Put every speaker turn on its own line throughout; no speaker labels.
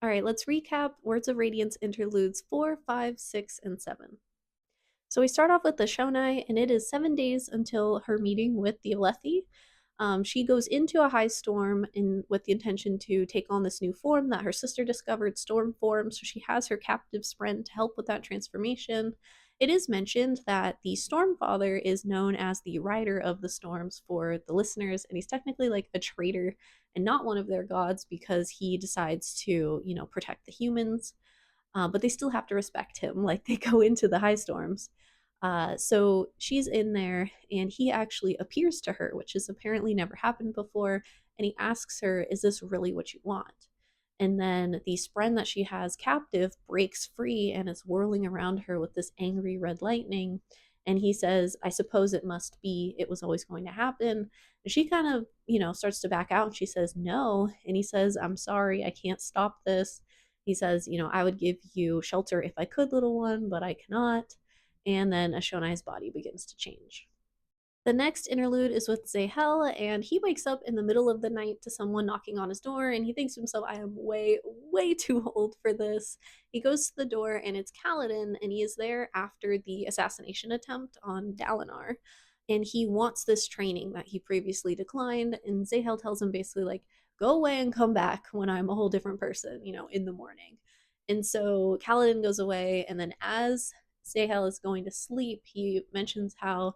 All right, let's recap Words of Radiance interludes 4, 5, 6, and 7. So we start off with the Eshonai, and it is 7 days until her meeting with the Alethi. She goes into a high storm with the intention to take on this new form that her sister discovered, stormform. So she has her captive Spren to help with that transformation. It is mentioned that the Stormfather is known as the rider of the storms for the listeners, and he's technically like a traitor and not one of their gods because he decides to, protect the humans. But they still have to respect him. Like they go into the high storms. So she's in there, and he actually appears to her, which has apparently never happened before. And he asks her, "Is this really what you want?" And then the spren that she has captive breaks free and is whirling around her with this angry red lightning. And he says, "I suppose it must be. It was always going to happen." And she kind of, starts to back out, and she says, "No." And he says, "I'm sorry. I can't stop this." He says, "I would give you shelter if I could, little one, but I cannot." And then Eshonai's body begins to change. The next interlude is with Zahel, and he wakes up in the middle of the night to someone knocking on his door, and he thinks to himself, "I am way, way too old for this." He goes to the door, and it's Kaladin, and he is there after the assassination attempt on Dalinar. And he wants this training that he previously declined, and Zahel tells him basically, like, go away and come back when I'm a whole different person, in the morning. And so Kaladin goes away, and then as Zahel is going to sleep, he mentions how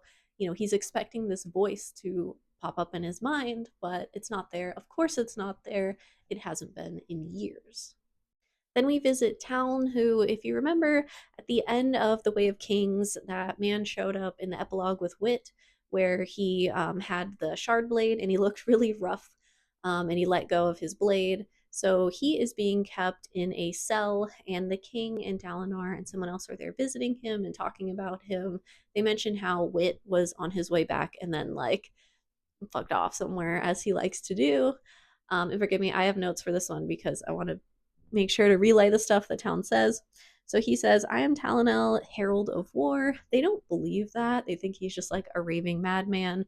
he's expecting this voice to pop up in his mind, but it's not there. Of course, it's not there. It hasn't been in years. Then we visit Taln, who, if you remember, at the end of The Way of Kings, that man showed up in the epilogue with Wit, where he had the shard blade and he looked really rough, and he let go of his blade. So he is being kept in a cell, and the king and Dalinar and someone else are there visiting him and talking about him. They mention how Wit was on his way back and then, like, fucked off somewhere, as he likes to do. And forgive me, I have notes for this one because I want to make sure to relay the stuff that Taln says. So he says, "I am Talonel, herald of war." They don't believe that. They think he's just like a raving madman.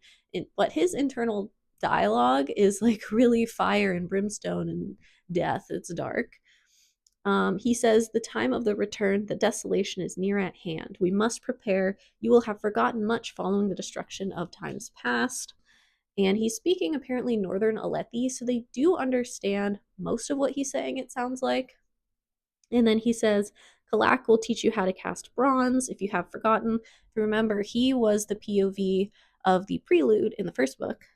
But his internal dialogue is like really fire and brimstone and death. It's dark. He says, "The time of the return, the desolation is near at hand. We must prepare. You will have forgotten much following the destruction of times past." And he's speaking apparently Northern Alethi, so they do understand most of what he's saying, it sounds like. And then he says, "Kalak will teach you how to cast bronze if you have forgotten." If you remember, he was the POV of the prelude in the first book.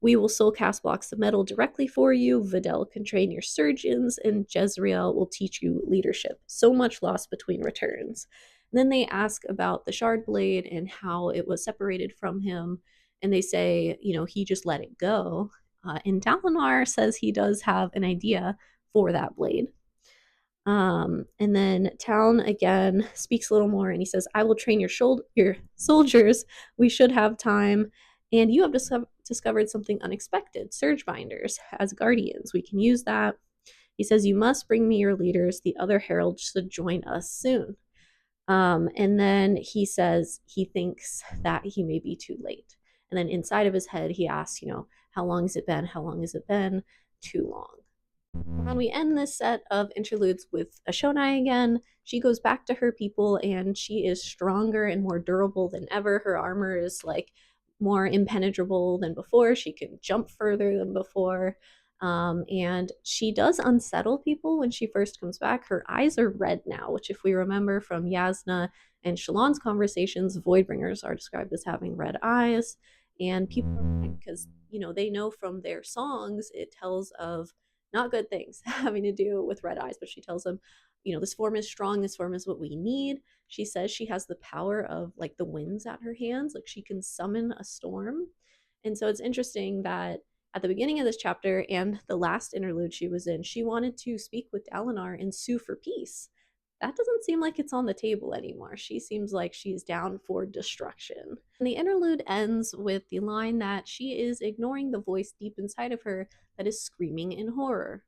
"We will soul cast blocks of metal directly for you. Videl can train your surgeons, and Jezreel will teach you leadership. So much lost between returns." And then they ask about the shard blade and how it was separated from him, and they say, he just let it go. And Dalinar says he does have an idea for that blade. And then Taln again speaks a little more, and he says, "I will train your soldiers. We should have time. And you have discovered something unexpected, surge binders as guardians. We can use that." He says, "You must bring me your leaders. The other heralds should join us soon." And then he says he thinks that he may be too late. And then inside of his head, he asks, "How long has it been? How long has it been?" Too long. And we end this set of interludes with Eshonai again. She goes back to her people, and she is stronger and more durable than ever. Her armor is like more impenetrable than before. She can jump further than before. And she does unsettle people when she first comes back. Her eyes are red now, which, if we remember from Yasna and Shalon's conversations, Voidbringers are described as having red eyes. And people are because, they know from their songs, it tells of not good things having to do with red eyes. But she tells them, "This form is strong. This form is what we need." She says she has the power of like the winds at her hands. Like she can summon a storm. And so it's interesting that at the beginning of this chapter and the last interlude she was in, she wanted to speak with Dalinar and sue for peace. That doesn't seem like it's on the table anymore. She seems like she's down for destruction. And the interlude ends with the line that she is ignoring the voice deep inside of her that is screaming in horror.